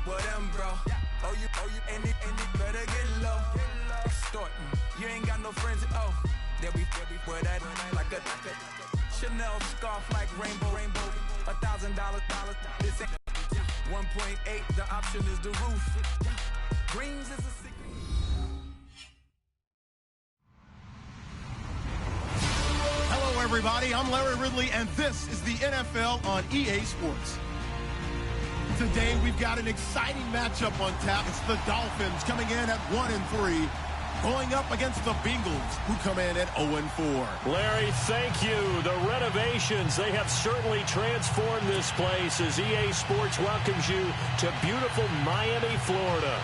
with them, bro. Oh, you, and it better get low. Extorting, you ain't got no friends. Oh, they'll be for that like a Chanel scarf like rainbow. $1,000. This ain't 1.8. The option is the roof. Dreams is a secret. Hello, everybody. I'm Larry Ridley, and this is the NFL on EA Sports. Today, we've got an exciting matchup on tap. It's the Dolphins coming in at 1-3, going up against the Bengals, who come in at 0-4. Larry, thank you. The renovations, they have certainly transformed this place as EA Sports welcomes you to beautiful Miami, Florida.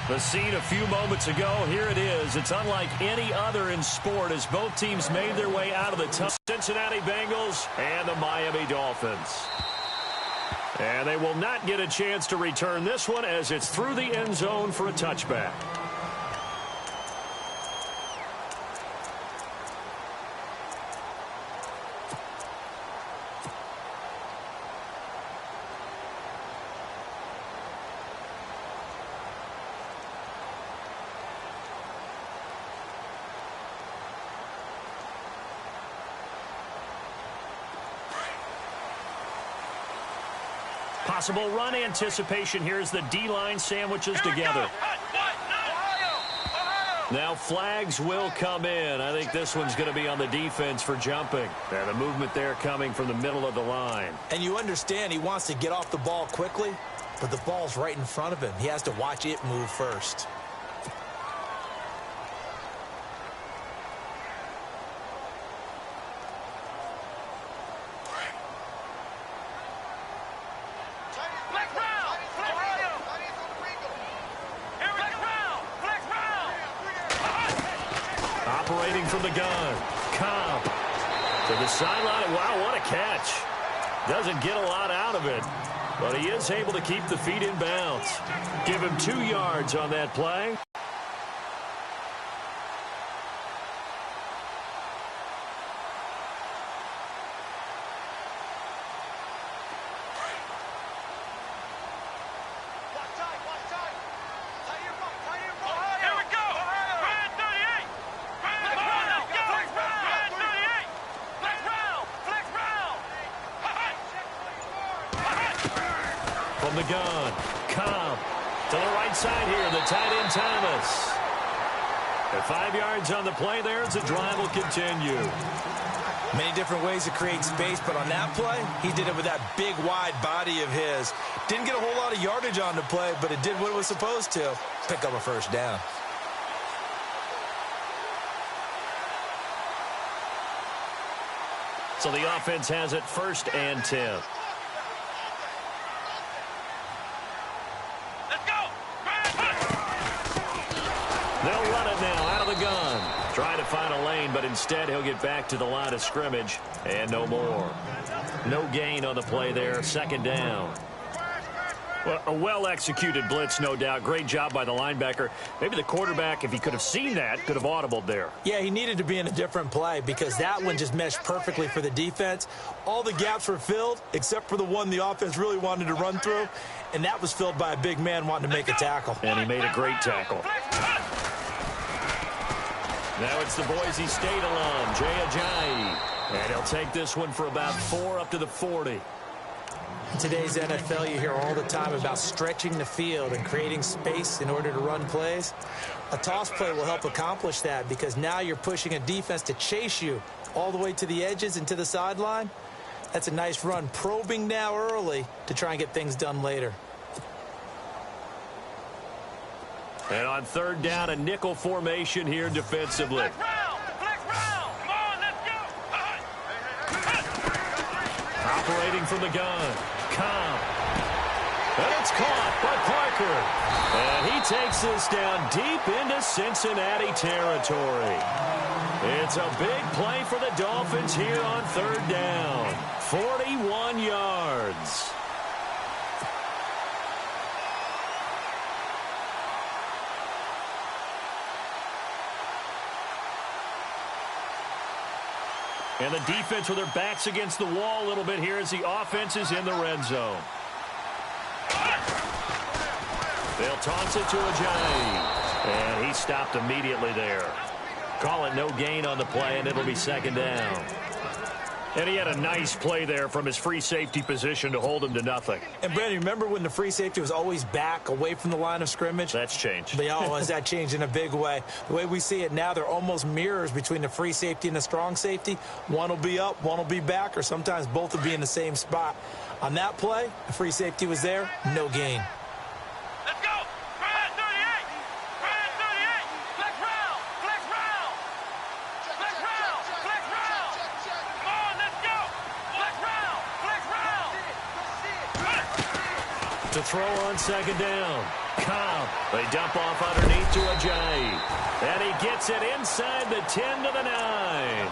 The scene a few moments ago, here it is. It's unlike any other in sport as both teams made their way out of the tough Cincinnati Bengals and the Miami Dolphins. And they will not get a chance to return this one as it's through the end zone for a touchback. Possible run anticipation here as the D-line sandwiches together. Now flags will come in. I think this one's going to be on the defense for jumping. And the movement there coming from the middle of the line. And you understand he wants to get off the ball quickly, but the ball's right in front of him. He has to watch it move first. Operating from the gun. Cobb to the sideline. Wow, what a catch. Doesn't get a lot out of it, but he is able to keep the feet in bounds. Give him 2 yards on that play. From the gun, Cobb to the right side here, the tight end Thomas. And 5 yards on the play there as the drive will continue. Many different ways to create space, but on that play, he did it with that big, wide body of his. Didn't get a whole lot of yardage on the play, but it did what it was supposed to. Pick up a first down. So the offense has it 1st and 10. They'll run it now out of the gun. Trying to find a lane, but instead he'll get back to the line of scrimmage and no more. No gain on the play there. 2nd down. Well, a well-executed blitz, no doubt. Great job by the linebacker. Maybe the quarterback, if he could have seen that, could have audibled there. Yeah, he needed to be in a different play because that one just meshed perfectly for the defense. All the gaps were filled except for the one the offense really wanted to run through, and that was filled by a big man wanting to make a tackle. And he made a great tackle. Now it's the Boise State alum, Jay Ajayi. And he'll take this one for about 4 up to the 40. In today's NFL, you hear all the time about stretching the field and creating space in order to run plays. A toss play will help accomplish that because now you're pushing a defense to chase you all the way to the edges and to the sideline. That's a nice run, probing now early to try and get things done later. And on 3rd down, a nickel formation here defensively. Operating from the gun. Cobb. And it's caught by Parker. And he takes this down deep into Cincinnati territory. It's a big play for the Dolphins here on 3rd down. 41 yards. And the defense with their backs against the wall a little bit here as the offense is in the red zone. They'll toss it to Ajayi. And he stopped immediately there. Call it no gain on the play, and it'll be second down. And he had a nice play there from his free safety position to hold him to nothing. And, Brandon, remember when the free safety was always back away from the line of scrimmage? That's changed. That changed in a big way. The way we see it now, they're almost mirrors between the free safety and the strong safety. One will be up, one will be back, or sometimes both will be in the same spot. On that play, the free safety was there, no gain. Let's go! Brad 38! Brad 38! Flex round! Flex round! Flex round! Flex round! Come on, let's go! Flex round! Flex round! To throw on second down. Cobb. They dump off underneath to Ajayi. And he gets it inside the 10 to the 9.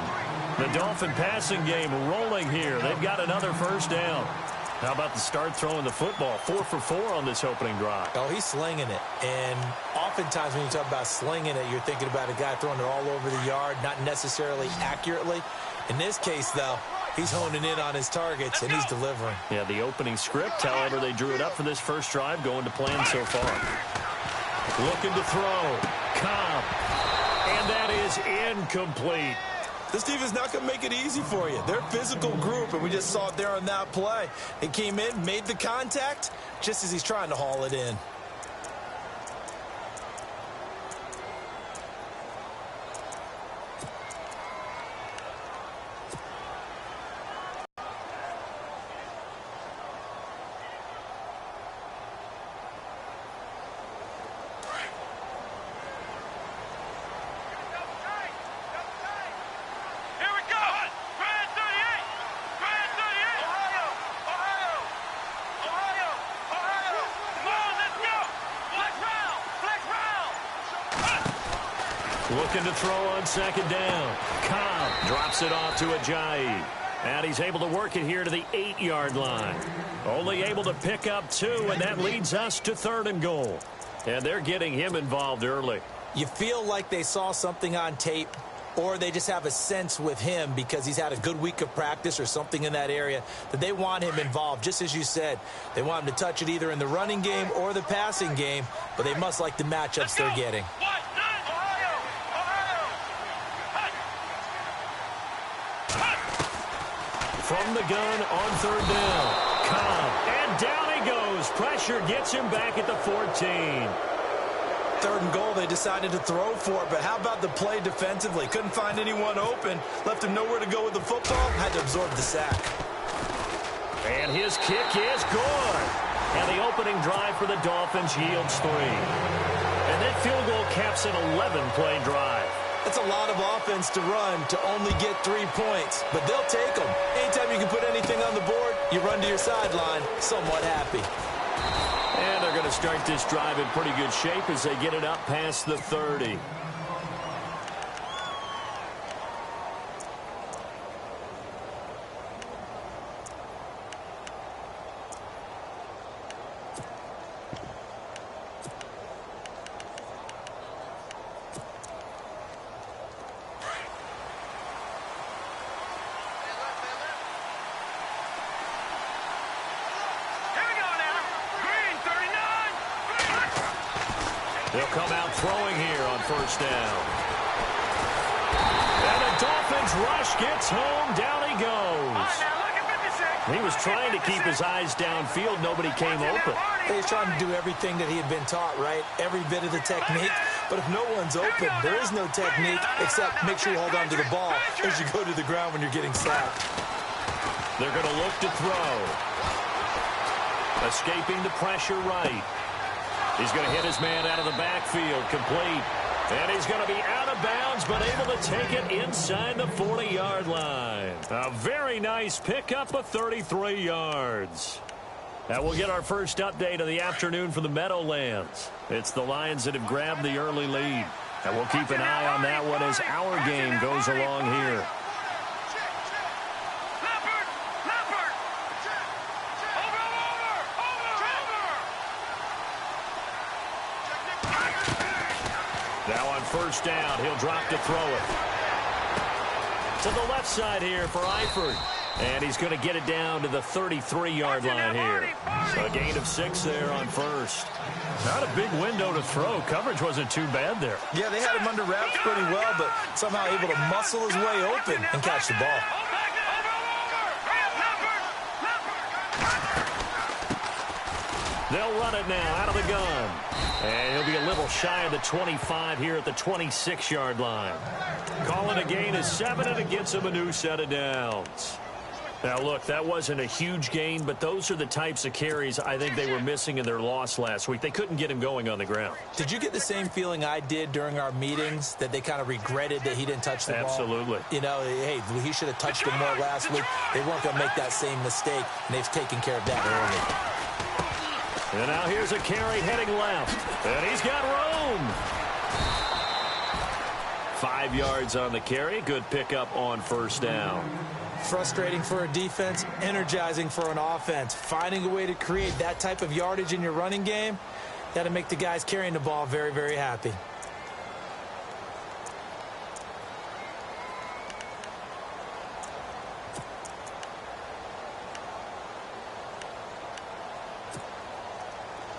The Dolphin passing game rolling here. They've got another first down. How about the start throwing the football? 4 for 4 on this opening drive. Oh, he's slinging it. And oftentimes when you talk about slinging it, you're thinking about a guy throwing it all over the yard, not necessarily accurately. In this case, though, he's honing in on his targets, and he's delivering. Yeah, the opening script, however, they drew it up for this first drive, going to plan so far. Looking to throw. Cobb. And that is incomplete. This defense not going to make it easy for you. They're a physical group, and we just saw it there on that play. He came in, made the contact, just as he's trying to haul it in. Looking to throw on second down. Cobb drops it off to Ajayi. And he's able to work it here to the 8-yard line. Only able to pick up 2, and that leads us to 3rd and goal. And they're getting him involved early. You feel like they saw something on tape, or they just have a sense with him because he's had a good week of practice or something in that area that they want him involved. Just as you said, they want him to touch it either in the running game or the passing game, but they must like the matchups they're getting. From the gun on 3rd down. Cobb. And down he goes. Pressure gets him back at the 14. 3rd and goal, they decided to throw for it, but how about the play defensively? Couldn't find anyone open. Left him nowhere to go with the football. Had to absorb the sack. And his kick is good. And the opening drive for the Dolphins yields 3. And that field goal caps an 11-play drive. It's a lot of offense to run to only get 3 points, but they'll take them. Anytime you can put anything on the board, you run to your sideline, somewhat happy. And they're going to start this drive in pretty good shape as they get it up past the 30. They'll come out throwing here on 1st down. And the Dolphins rush gets home. Down he goes. He was trying to keep his eyes downfield. Nobody came open. He's trying to do everything that he had been taught, right? Every bit of the technique. But if no one's open, there is no technique except make sure you hold on to the ball as you go to the ground when you're getting sacked. They're going to look to throw. Escaping the pressure right. He's going to hit his man out of the backfield, complete. And he's going to be out of bounds, but able to take it inside the 40-yard line. A very nice pickup of 33 yards. Now we'll get our first update of the afternoon from the Meadowlands. It's the Lions that have grabbed the early lead. And we'll keep an eye on that one as our game goes along here. Now on 1st down, he'll drop to throw it. to the left side here for Eifert. And he's going to get it down to the 33-yard line here. So a gain of 6 there on first. Not a big window to throw. Coverage wasn't too bad there. Yeah, they had him under wraps pretty well, but somehow able to muscle his way open and catch the ball. They'll run it now out of the gun. And he'll be a little shy of the 25 here at the 26-yard line. Calling a gain of 7, and it gets him a new set of downs. Now, look, that wasn't a huge gain, but those are the types of carries I think they were missing in their loss last week. They couldn't get him going on the ground. Did you get the same feeling I did during our meetings, that they kind of regretted that he didn't touch the ball? Absolutely. You know, hey, he should have touched it more last week. They weren't going to make that same mistake, and they've taken care of that early. And now here's a carry heading left, and he's got room. 5 yards on the carry. Good pickup on first down. Frustrating for a defense, energizing for an offense. Finding a way to create that type of yardage in your running game, that'll make the guys carrying the ball very, very happy.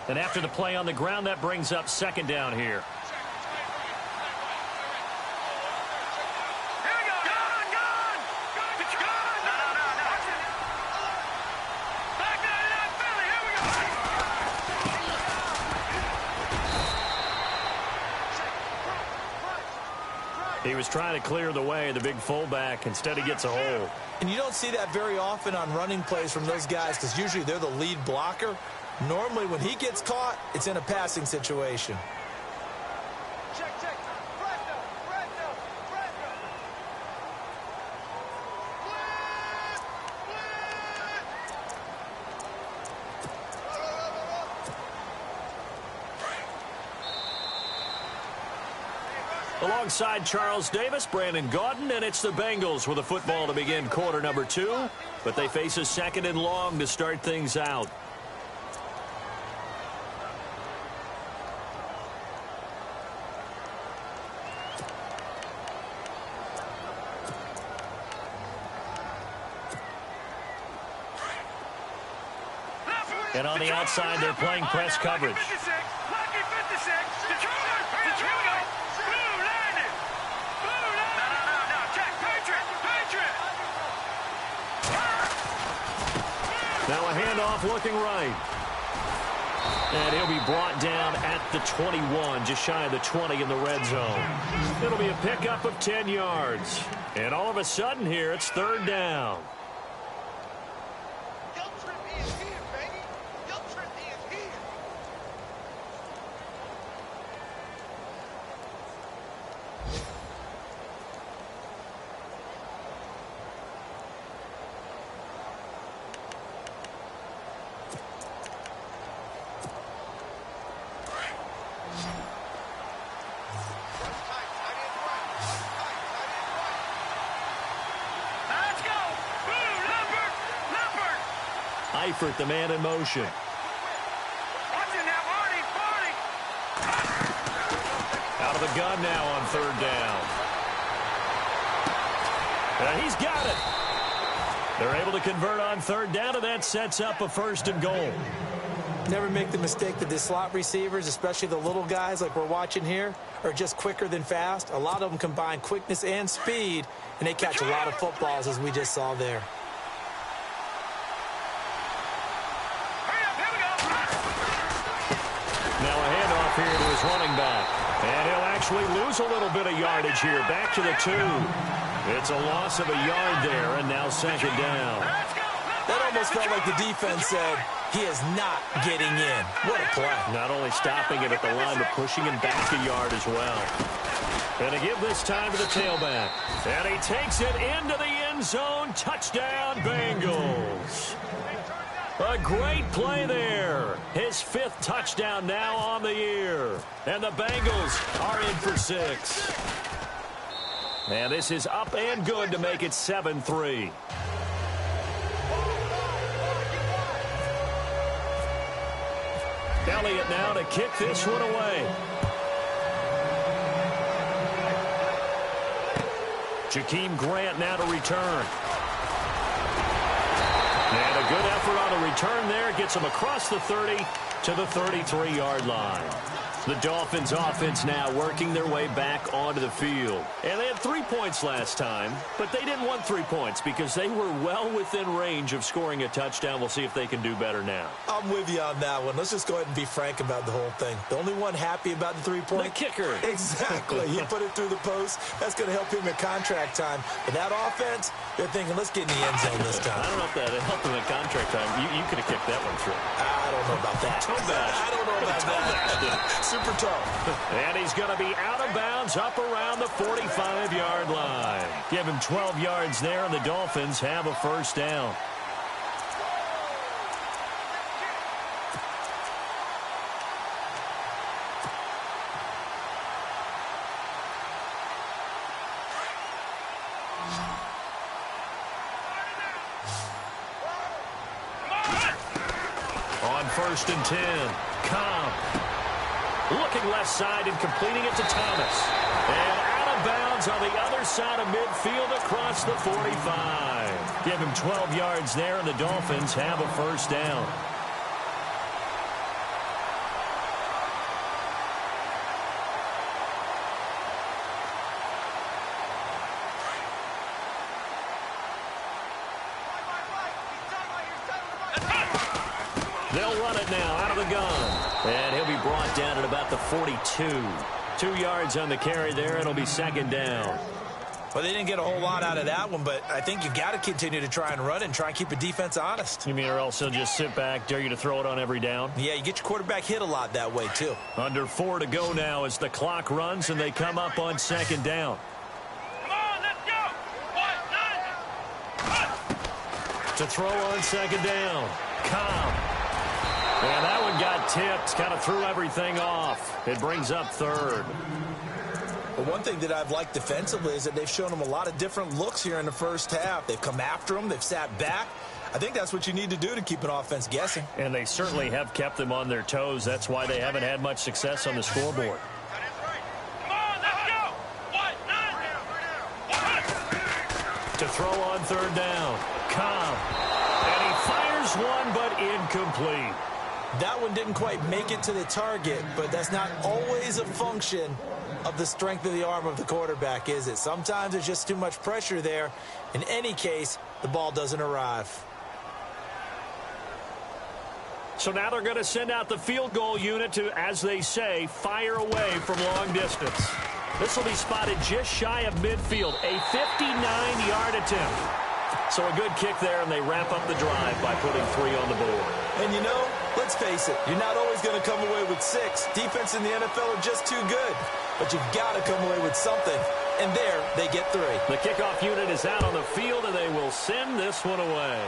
And after the play on the ground, that brings up second down here. He was trying to clear the way, the big fullback. Instead, he gets a hole. And you don't see that very often on running plays from those guys, because usually they're the lead blocker. Normally, when he gets caught, it's in a passing situation. Alongside Charles Davis, Brandon Gaudin, and it's the Bengals with a football to begin quarter number 2. But they face a second and long to start things out. And on the outside, they're playing press coverage. Now a handoff looking right. And he'll be brought down at the 21, just shy of the 20 in the red zone. It'll be a pickup of 10 yards. And all of a sudden here, it's third down. Eifert, the man in motion. Out of the gun now on third down. And he's got it. They're able to convert on third down, and that sets up a first and goal. Never make the mistake that the slot receivers, especially the little guys like we're watching here, are just quicker than fast. A lot of them combine quickness and speed, and they catch a lot of footballs, as we just saw there. Now a handoff here to his running back. And he'll actually lose a little bit of yardage here. Back to the 2. It's a loss of a yard there, and now second down. That almost felt like the defense said, he is not getting in. What a play. Not only stopping it at the line, but pushing him back a yard as well. And to give this time to the tailback. And he takes it into the end zone. Touchdown, Bengals. A great play there. His 5th touchdown now on the year. And the Bengals are in for 6. And this is up and good to make it 7-3. Elliott now to kick this one away. Jakeem Grant now to return. And a good effort on the return there. Gets him across the 30 to the 33-yard line. The Dolphins offense now working their way back onto the field. And they had 3 points last time, but they didn't want 3 points because they were well within range of scoring a touchdown. We'll see if they can do better now. I'm with you on that one. Let's just go ahead and be frank about the whole thing. The only one happy about the 3-point? The kicker. Exactly. He put it through the post. That's going to help him at contract time. But that offense, they're thinking, let's get in the end zone this time. I don't know if that helped him at contract time. You could have kicked that one through. I don't know about that. I don't know about that. Super tough. And he's going to be out of bounds up around the 45-yard line. Give him 12 yards there, and the Dolphins have a first down. On 1st and 10, Cobb. Looking left side and completing it to Thomas. And out of bounds on the other side of midfield across the 45. Give him 12 yards there, and the Dolphins have a first down. They'll run it now out of the gun. And he'll be brought down at about the 42. 2 yards on the carry there. It'll be second down. Well, they didn't get a whole lot out of that one, but I think you've got to continue to try and run and try and keep the defense honest. You mean or else he'll just sit back, dare you to throw it on every down? Yeah, you get your quarterback hit a lot that way, too. Under 4 to go now as the clock runs and they come up on second down. Come on, let's go. 1, 9. To throw on second down. Cobb. And that one got tipped, kind of threw everything off. It brings up third. But one thing that I've liked defensively is that they've shown them a lot of different looks here in the first half. They've come after them. They've sat back. I think that's what you need to do to keep an offense guessing. And they certainly have kept them on their toes. That's why they haven't had much success on the scoreboard. Come on, let's go. 1, 9. To throw on third down. Cobb. And he fires one, but incomplete. That one didn't quite make it to the target, but that's not always a function of the strength of the arm of the quarterback, is it? Sometimes there's just too much pressure there. In any case, the ball doesn't arrive. So now they're going to send out the field goal unit to, as they say, fire away from long distance. This will be spotted just shy of midfield, a 59-yard attempt. So a good kick there, and they wrap up the drive by putting 3 on the board. And you know, let's face it, you're not always going to come away with 6. Defense in the NFL are just too good. But you've got to come away with something. And there, they get 3. The kickoff unit is out on the field, and they will send this one away.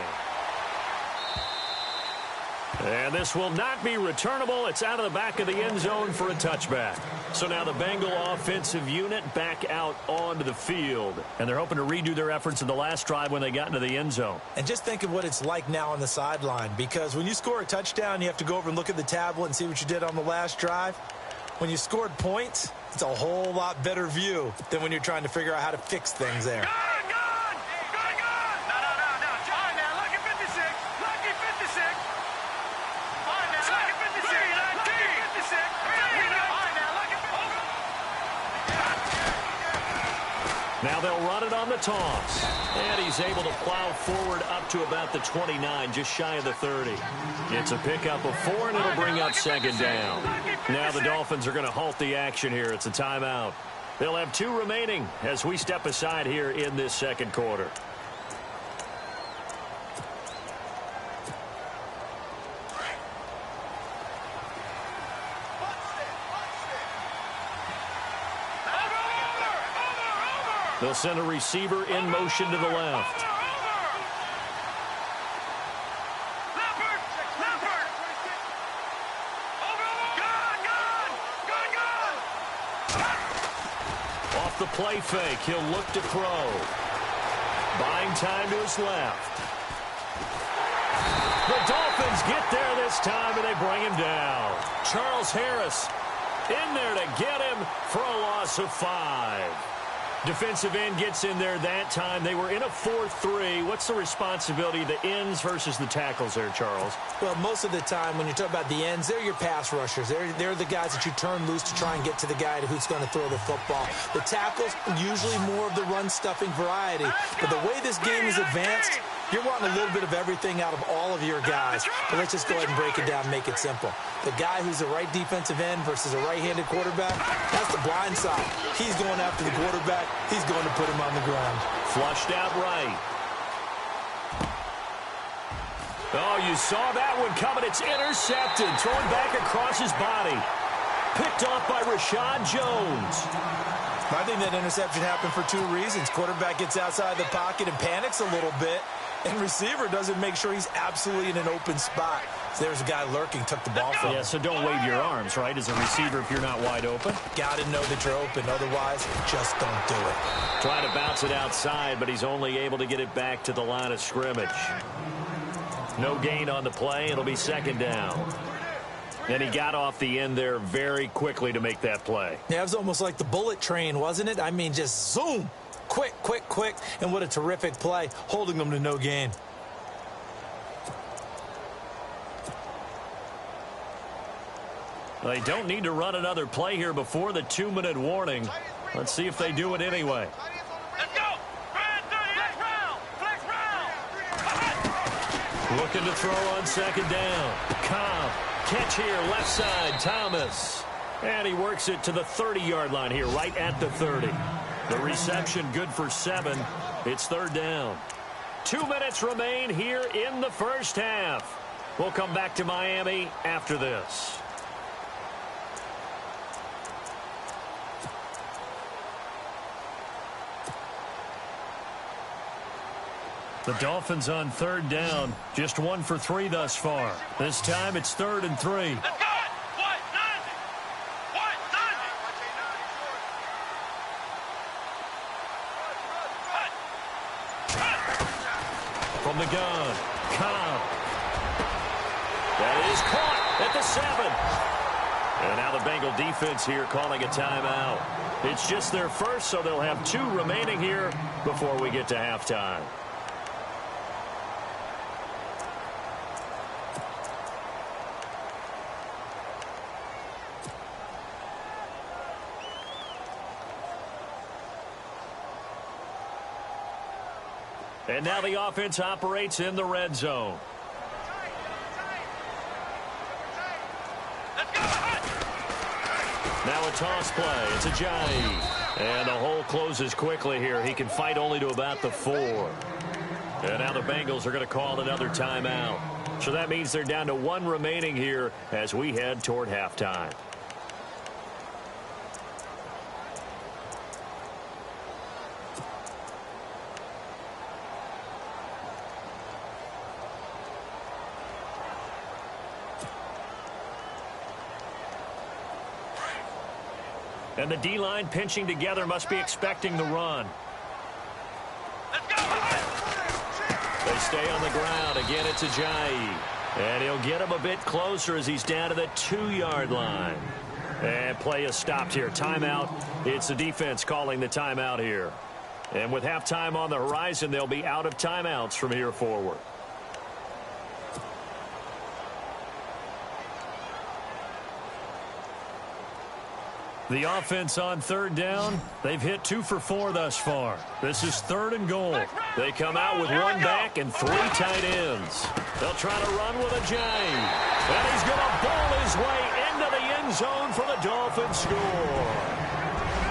And this will not be returnable. It's out of the back of the end zone for a touchback. So now the Bengal offensive unit back out onto the field. And they're hoping to redo their efforts in the last drive when they got into the end zone. And just think of what it's like now on the sideline. Because when you score a touchdown, you have to go over and look at the tablet and see what you did on the last drive. When you scored points, it's a whole lot better view than when you're trying to figure out how to fix things there. No. Fine now, lucky 56. Lucky 56. Fine now, lucky 56. Lucky 56. Fine now, lucky 56. Now they'll run it on the toss. And he's able to plow forward up to about the 29, just shy of the 30. It's a pickup of 4, and it'll bring up second down. Now the Dolphins are going to halt the action here. It's a timeout. They'll have 2 remaining as we step aside here in this second quarter. They'll send a receiver in motion to the left. Off the play fake, he'll look to throw. Buying time to his left. The Dolphins get there this time, and they bring him down. Charles Harris in there to get him for a loss of 5. Defensive end gets in there that time. They were in a 4-3. What's the responsibility of the ends versus the tackles there, Charles? Well, most of the time when you talk about the ends, they're your pass rushers. They're the guys that you turn loose to try and get to the guy who's going to throw the football. The tackles, usually more of the run-stuffing variety. But the way this game is advanced, you're wanting a little bit of everything out of all of your guys. But let's just go ahead and break it down and make it simple. The guy who's a right defensive end versus a right-handed quarterback, that's the blind side. He's going after the quarterback. He's going to put him on the ground. Flushed out right. Oh, you saw that one coming. It's intercepted. Thrown back across his body. Picked off by Rashad Jones. I think that interception happened for two reasons. Quarterback gets outside the pocket and panics a little bit, and receiver doesn't make sure he's absolutely in an open spot. So there's a guy lurking, took the ball from him. Yeah, so don't wave your arms, right, as a receiver if you're not wide open. Got to know that you're open. Otherwise, just don't do it. Trying to bounce it outside, but he's only able to get it back to the line of scrimmage. No gain on the play. It'll be second down. And he got off the end there very quickly to make that play. Yeah, it was almost like the bullet train, wasn't it? I mean, just zoom. Quick, quick, quick. And what a terrific play, holding them to no gain. They don't need to run another play here before the 2-minute warning. Let's see if they do it anyway. Let's go! Flex round! Looking to throw on second down. Cobb. Catch here, left side, Thomas. And he works it to the 30-yard line here, right at the 30. The reception good for 7. It's third down. 2 minutes remain here in the first half. We'll come back to Miami after this. The Dolphins on third down, just 1 for 3 thus far. This time it's 3rd and 3. Let's go! From the gun, Cobb. That is caught at the 7. And now the Bengal defense here calling a timeout. It's just their first, so they'll have 2 remaining here before we get to halftime. And now the offense operates in the red zone. Now a toss play. It's Ajayi. And the hole closes quickly here. He can fight only to about the 4. And now the Bengals are going to call another timeout. So that means they're down to 1 remaining here as we head toward halftime. And the D-line pinching together must be expecting the run. Let's go! They stay on the ground. Again, it's Ajayi. And he'll get him a bit closer as he's down to the 2-yard line. And play is stopped here. Timeout. It's the defense calling the timeout here. And with halftime on the horizon, they'll be out of timeouts from here forward. The offense on third down, they've hit 2 for 4 thus far. This is 3rd and goal. They come out with 1 back and 3 tight ends. They'll try to run with Ajayi. And he's going to bowl his way into the end zone for the Dolphins score.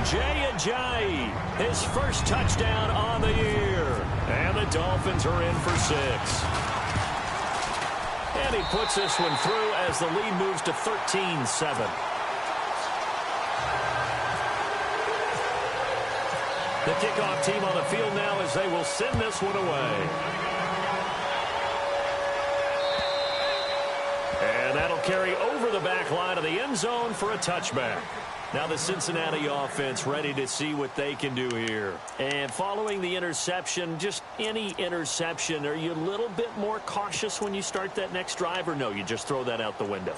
Jay Ajayi, his first touchdown on the year. And the Dolphins are in for 6. And he puts this one through as the lead moves to 13-7. The kickoff team on the field now as they will send this one away. And that'll carry over the back line of the end zone for a touchback. Now the Cincinnati offense ready to see what they can do here. And following the interception, just any interception, are you a little bit more cautious when you start that next drive, or no, you just throw that out the window?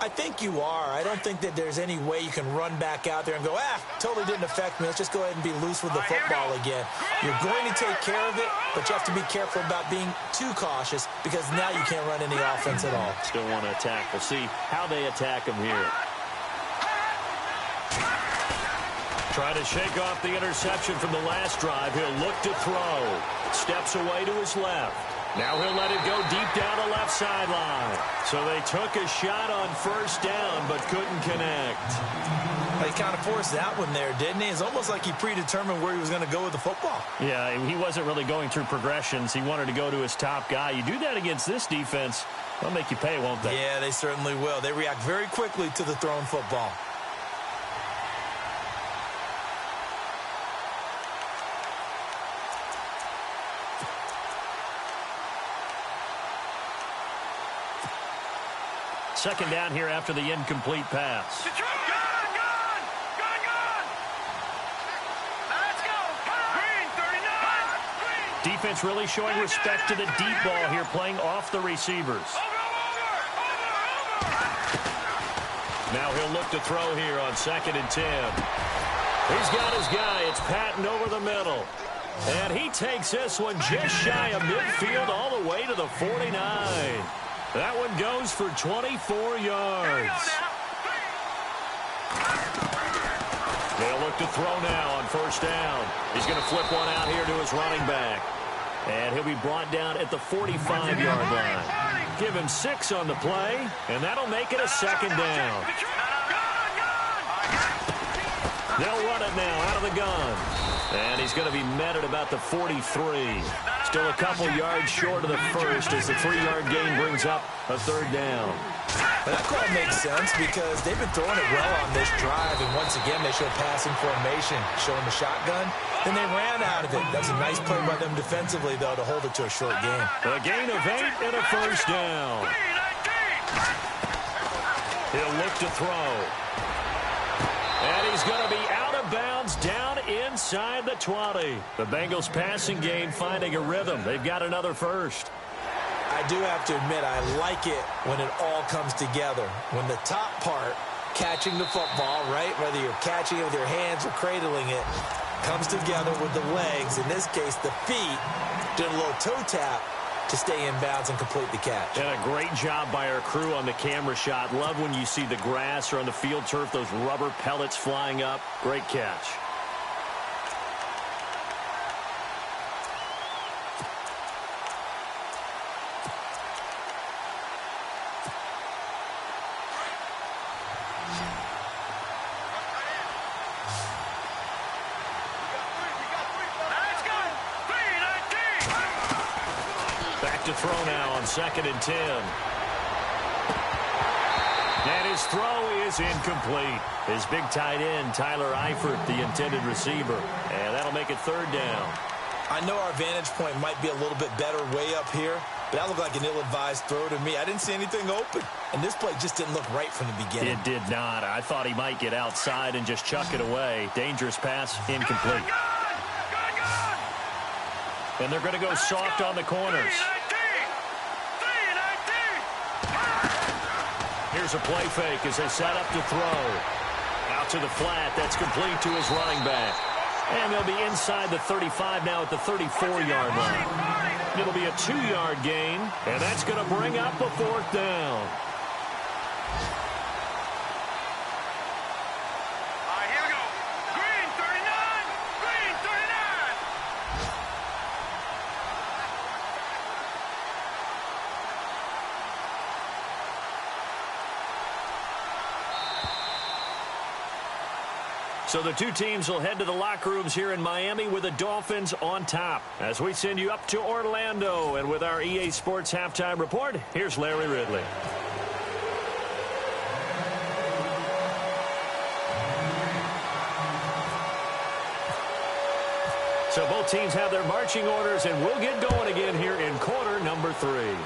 I think you are. I don't think that there's any way you can run back out there and go, totally didn't affect me. Let's just go ahead and be loose with the football again. You're going to take care of it, but you have to be careful about being too cautious because now you can't run any offense at all. Still want to attack. We'll see how they attack him here. Trying to shake off the interception from the last drive. He'll look to throw. Steps away to his left. Now he'll let it go deep down the left sideline. So they took a shot on first down, but couldn't connect. He kind of forced that one there, didn't he? It's almost like he predetermined where he was going to go with the football. Yeah, he wasn't really going through progressions. He wanted to go to his top guy. You do that against this defense, they'll make you pay, won't they? Yeah, they certainly will. They react very quickly to the thrown football. Second down here after the incomplete pass. Gun! Let's go! Green, 39! Defense really showing respect to the deep ball here, playing off the receivers. Over! Now he'll look to throw here on 2nd and 10. He's got his guy. It's Patton over the middle. And he takes this one just shy of midfield all the way to the 49. That one goes for 24 yards. They'll look to throw now on first down. He's going to flip one out here to his running back. And he'll be brought down at the 45-yard line. Give him 6 on the play, and that'll make it a second down. They'll run it now out of the gun. And he's going to be met at about the 43. Still a couple yards short of the first as the 3-yard gain brings up a third down. Well, that call makes sense because they've been throwing it well on this drive, and once again they show passing formation, showing the shotgun. Then they ran out of it. That's a nice play by them defensively, though, to hold it to a short gain. A gain of 8 and a first down. He'll look to throw. And he's going to be out of bounds down inside the 20. The Bengals passing game finding a rhythm. They've got another first. I do have to admit, I like it when it all comes together. When the top part, catching the football, right, whether you're catching it with your hands or cradling it, comes together with the legs, in this case the feet, doing a little toe tap to stay in bounds and complete the catch. And a great job by our crew on the camera shot. Love when you see the grass or on the field turf, those rubber pellets flying up. Great catch. To throw now on 2nd and 10. And his throw is incomplete. His big tight end, Tyler Eifert, the intended receiver. And that'll make it third down. I know our vantage point might be a little bit better way up here, but that looked like an ill-advised throw to me. I didn't see anything open, and this play just didn't look right from the beginning. It did not. I thought he might get outside and just chuck it away. Dangerous pass, incomplete. And they're going to go soft on the corners. Here's a play fake as they set up to throw. Out to the flat. That's complete to his running back. And they'll be inside the 35 now at the 34-yard line. It'll be a 2-yard gain, and that's going to bring up a 4th down. Here we go. Green, 39. Green, 39. So the two teams will head to the locker rooms here in Miami with the Dolphins on top. As we send you up to Orlando, and with our EA Sports Halftime Report, here's Larry Ridley. So both teams have their marching orders, and we'll get going again here in quarter number 3.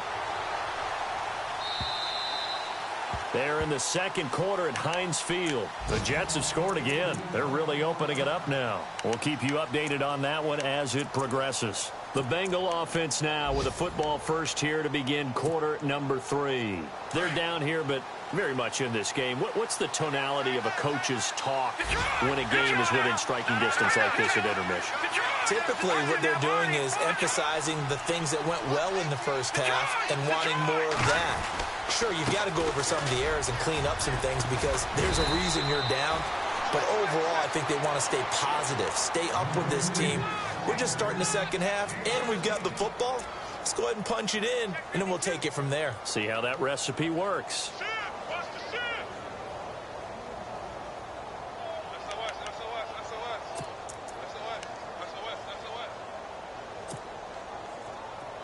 They're in the second quarter at Heinz Field. The Jets have scored again. They're really opening it up now. We'll keep you updated on that one as it progresses. The Bengal offense now with a football first here to begin quarter number 3. They're down here, but very much in this game. What's the tonality of a coach's talk when a game is within striking distance like this at intermission? Typically, what they're doing is emphasizing the things that went well in the first half and wanting more of that. Sure, you've got to go over some of the errors and clean up some things because there's a reason you're down. But overall, I think they want to stay positive, stay up with this team. We're just starting the second half, and we've got the football. Let's go ahead and punch it in, and then we'll take it from there. See how that recipe works.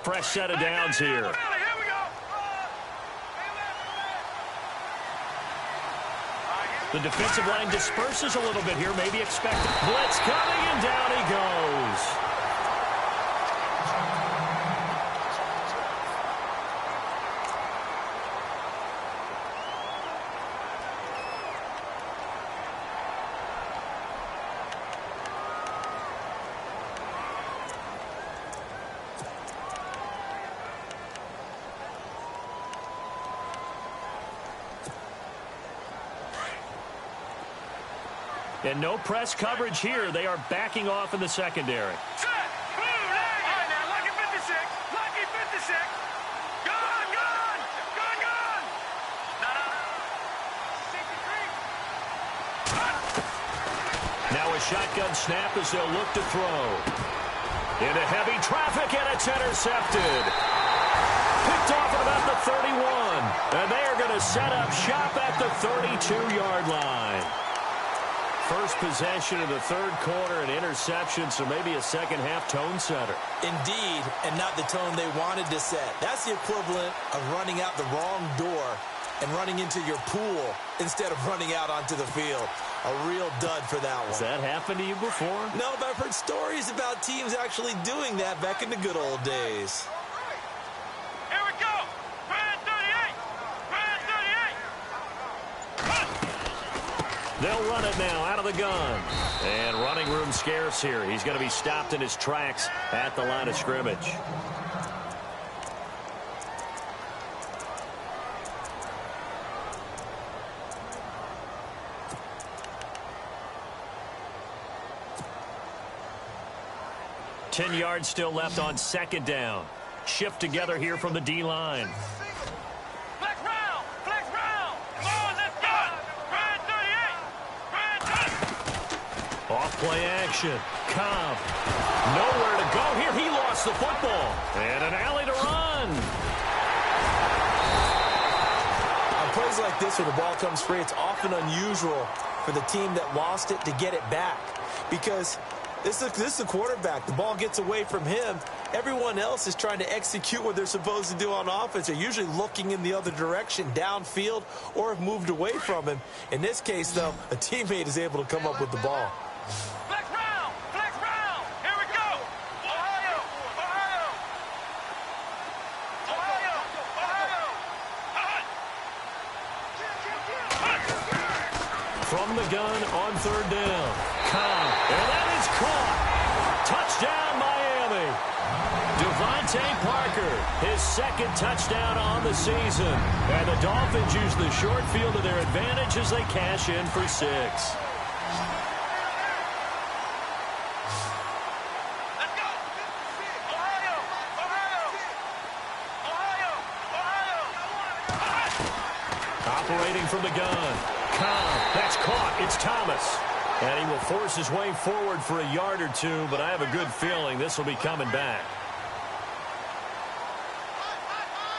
Fresh set of downs here. The defensive line disperses a little bit here, maybe expected. Blitz coming, and down he goes. And no press coverage here. They are backing off in the secondary. Set! Blue, leg! All right, now, lucky 56. Lucky 56. Gone, gone! Gone, gone! No. 63. Now a shotgun snap as they'll look to throw. Into heavy traffic, and it's intercepted. Picked off at about the 31. And they are going to set up shop at the 32-yard line. First possession of the third quarter, an interception, so maybe a second-half tone setter. Indeed, and not the tone they wanted to set. That's the equivalent of running out the wrong door and running into your pool instead of running out onto the field. A real dud for that one. Has that happened to you before? No, but I've heard stories about teams actually doing that back in the good old days. Here we go! Brand 38! Brand 38! They'll run it now out of the gun. And running room scarce here. He's going to be stopped in his tracks at the line of scrimmage. Ten yards still left on second down. Shift together here from the D-line. Flex round! Flex round! Come on, let's go! Brand 38! Brand 10! Off-play action. Cobb. Nowhere to go here. He lost the football. And an alley to run. On plays like this where the ball comes free, it's often unusual for the team that lost it to get it back. Because this is the quarterback. The ball gets away from him. Everyone else is trying to execute what they're supposed to do on offense. They're usually looking in the other direction, downfield, or have moved away from him. In this case, though, a teammate is able to come up with the ball. Flex round! Flex round! Here we go! Ohio! Ohio! Ohio! Ohio! From the gun on third down. Cobb. And that is caught. Touchdown, Miami. Devontae Parker, his second touchdown on the season. And the Dolphins use the short field to their advantage as they cash in for 6. Let's go! Ohio! Ohio! Ohio! Ohio! Operating from the gun. Cobb. That's caught. It's Thomas. And he will force his way forward for a yard or two, but I have a good feeling this will be coming back.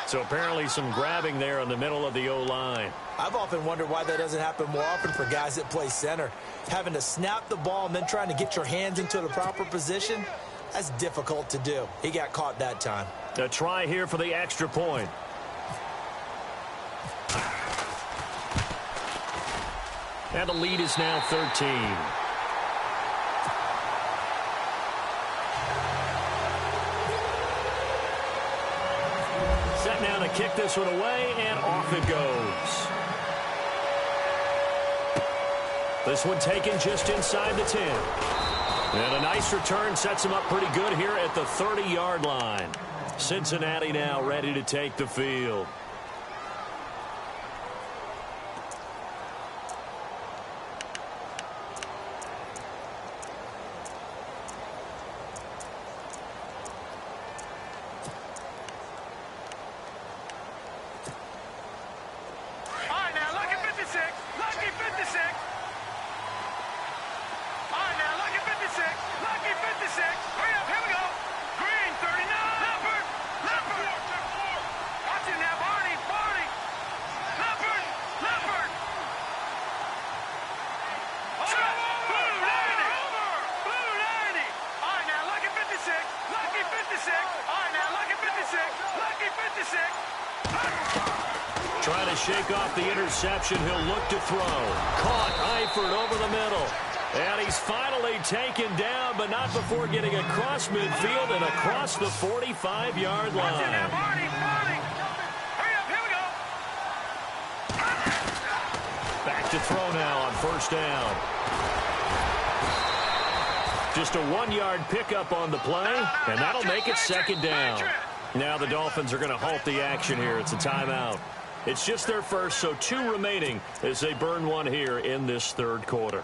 So apparently some grabbing there in the middle of the O-line. I've often wondered why that doesn't happen more often for guys that play center. Having to snap the ball and then trying to get your hands into the proper position, that's difficult to do. He got caught that time. A try here for the extra point. And the lead is now 13. Set now to kick this one away, and off it goes. This one taken just inside the 10. And a nice return sets him up pretty good here at the 30-yard line. Cincinnati now ready to take the field. Trying to shake off the interception. He'll look to throw. Caught Eifert over the middle. And he's finally taken down, but not before getting across midfield and across the 45-yard line. Back to throw now on first down. Just a 1-yard pickup on the play, and that'll make it second down. Now the Dolphins are going to halt the action here. It's a timeout. It's just their first, so 2 remaining as they burn one here in this third quarter.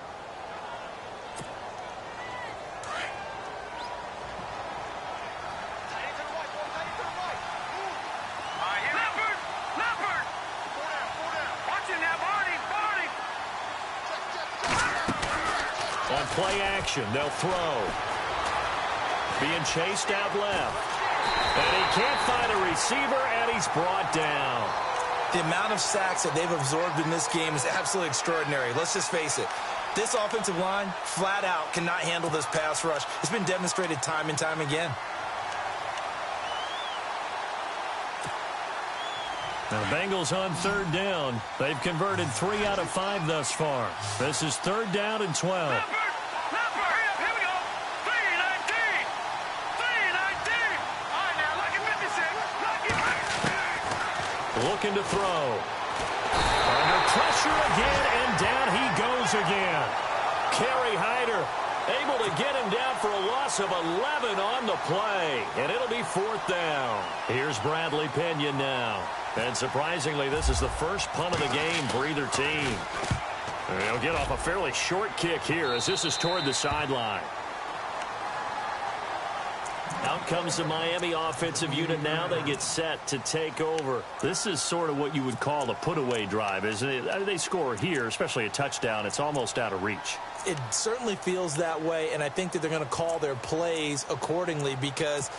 On play action, they'll throw. Being chased out left. And he can't find a receiver, and he's brought down. The amount of sacks that they've absorbed in this game is absolutely extraordinary. Let's just face it. This offensive line, flat out, cannot handle this pass rush. It's been demonstrated time and time again. Now the Bengals on third down. They've converted 3 out of 5 thus far. This is third down and 12. Looking to throw. Under pressure again, and down he goes again. Kerry Hyder able to get him down for a loss of 11 on the play, and it'll be fourth down. Here's Bradley Pena now. And surprisingly, this is the first punt of the game for either team. And they'll get off a fairly short kick here as this is toward the sideline. Out comes the Miami offensive unit now. They get set to take over. This is sort of what you would call a put-away drive, isn't it? They score here, especially a touchdown. It's almost out of reach. It certainly feels that way, and I think that they're going to call their plays accordingly because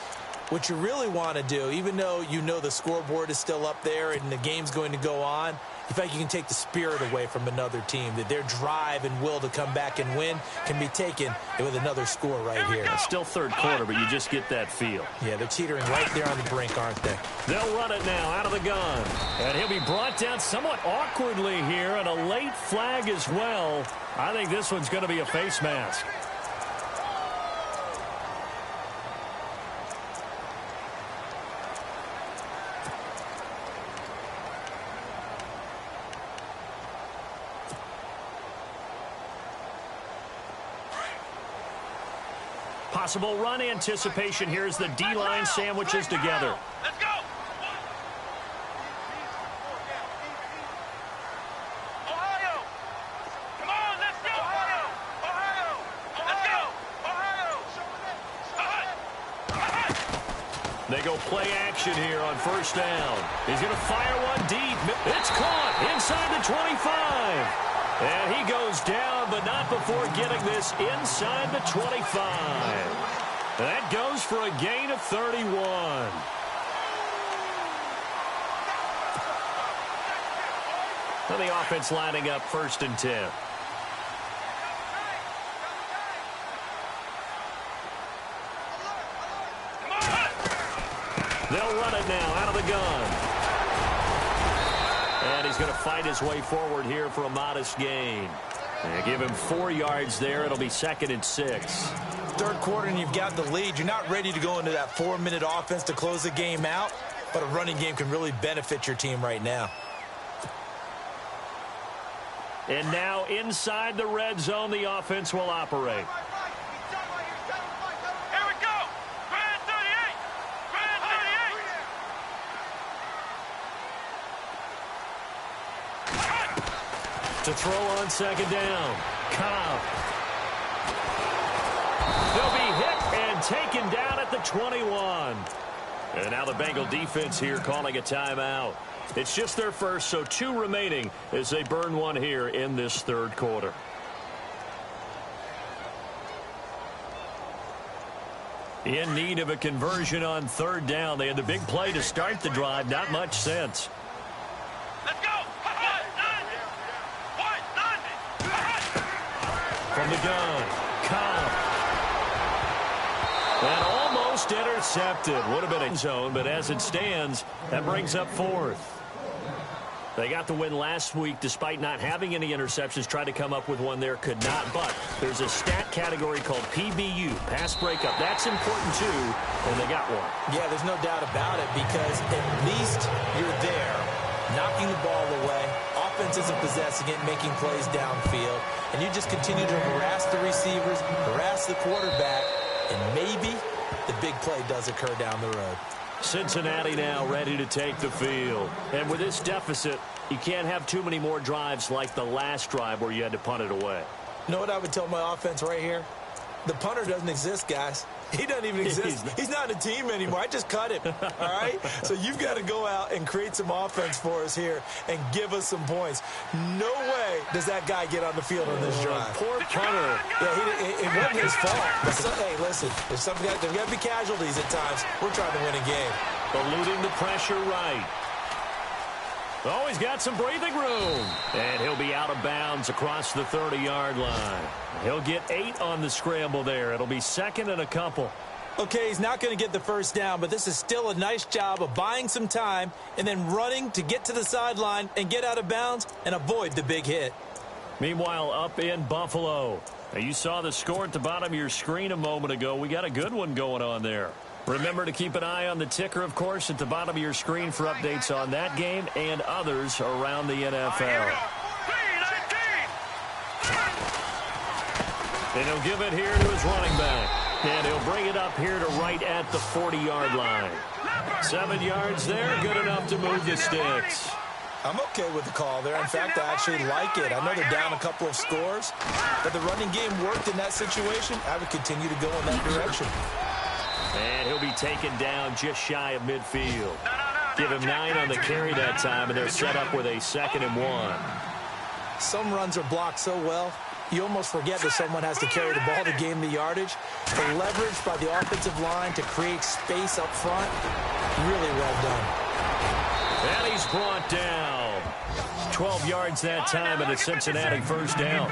what you really want to do, even though you know the scoreboard is still up there and the game's going to go on, in fact, you can take the spirit away from another team, that their drive and will to come back and win can be taken with another score right here. It's still third quarter, but you just get that feel. Yeah, they're teetering right there on the brink, aren't they? They'll run it now out of the gun. And he'll be brought down somewhat awkwardly here, and a late flag as well. I think this one's going to be a face mask. Possible run anticipation here as the D-line sandwiches together. Let's go. Ohio. Come on, let's go. Ohio. Ohio. Let's go. Ohio. They go play action here on first down. He's going to fire one deep. It's caught inside the 25. And he goes down, but not before getting this inside the 25. That goes for a gain of 31. And the offense lining up first and 10. They'll run it now out of the gun. And he's going to fight his way forward here for a modest gain. And give him 4 yards there. It'll be second and 6. Third quarter and you've got the lead. You're not ready to go into that 4-minute offense to close the game out, but a running game can really benefit your team right now. And now inside the red zone, the offense will operate. To throw on second down. Cobb. They'll be hit and taken down at the 21. And now the Bengal defense here calling a timeout. It's just their first, so 2 remaining as they burn one here in this third quarter. In need of a conversion on third down. They had the big play to start the drive. Not much sense. Let's go. From the gun, Cobb. And almost intercepted. Would have been end zone, but as it stands, that brings up 4th. They got the win last week despite not having any interceptions. Tried to come up with one there, could not. But there's a stat category called PBU, pass breakup. That's important too, and they got one. Yeah, there's no doubt about it because at least you're there, knocking the ball away. Offense isn't possessing it, making plays downfield. And you just continue to harass the receivers, harass the quarterback, and maybe the big play does occur down the road. Cincinnati now ready to take the field. And with this deficit, you can't have too many more drives like the last drive where you had to punt it away. You know what I would tell my offense right here? The punter doesn't exist, guys. He doesn't even exist. He's not a team anymore. I just cut him, all right? So you've got to go out and create some offense for us here and give us some points. No way does that guy get on the field on this drive. Poor punter. Yeah, it wasn't his fault. But hey, listen, there's got to be casualties at times. We're trying to win a game. Eluding the pressure right. Oh, he's got some breathing room. And he'll be out of bounds across the 30-yard line. He'll get 8 on the scramble there. It'll be second and a couple. Okay, he's not going to get the first down, but this is still a nice job of buying some time and then running to get to the sideline and get out of bounds and avoid the big hit. Meanwhile, up in Buffalo. Now, you saw the score at the bottom of your screen a moment ago. We got a good one going on there. Remember to keep an eye on the ticker, of course, at the bottom of your screen for updates on that game and others around the NFL. And he'll give it here to his running back. And he'll bring it up here to right at the 40-yard line. 7 yards there, good enough to move the sticks. I'm okay with the call there. In fact, I actually like it. I know they're down a couple of scores, but the running game worked in that situation. I would continue to go in that direction. And he'll be taken down just shy of midfield. Give him 9 on the carry that time, and they're set up with a 2nd and 1. Some runs are blocked so well, you almost forget that someone has to carry the ball to gain the yardage. The leverage by the offensive line to create space up front, really well done. And he's brought down. 12 yards that time, and a Cincinnati first down.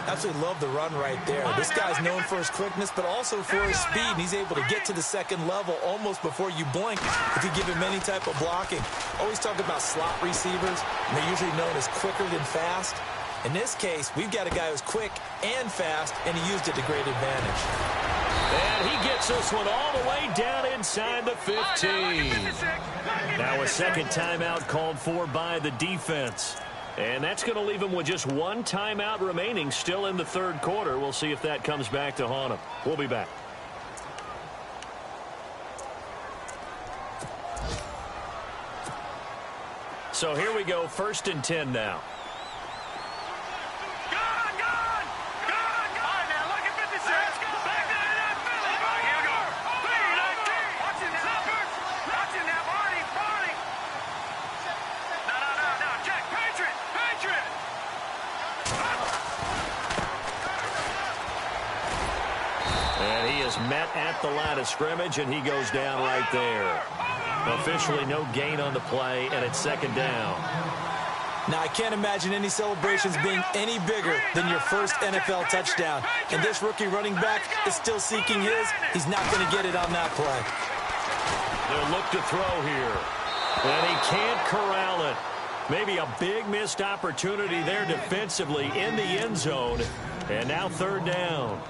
Absolutely love the run right there. This guy's known for his quickness, but also for his speed. And he's able to get to the second level almost before you blink if you give him any type of blocking. Always talk about slot receivers, and they're usually known as quicker than fast. In this case, we've got a guy who's quick and fast, and he used it to great advantage. And he gets this one all the way down inside the 15. Now a second timeout called for by the defense. And that's going to leave him with just 1 timeout remaining still in the third quarter. We'll see if that comes back to haunt him. We'll be back. So here we go, 1st and 10 now. Met at the line of scrimmage, and he goes down right there. Officially no gain on the play, and it's 2nd down. Now, I can't imagine any celebrations being any bigger than your first NFL touchdown. And this rookie running back is still seeking his. He's not going to get it on that play. They'll look to throw here. And he can't corral it. Maybe a big missed opportunity there defensively in the end zone. And now 3rd down.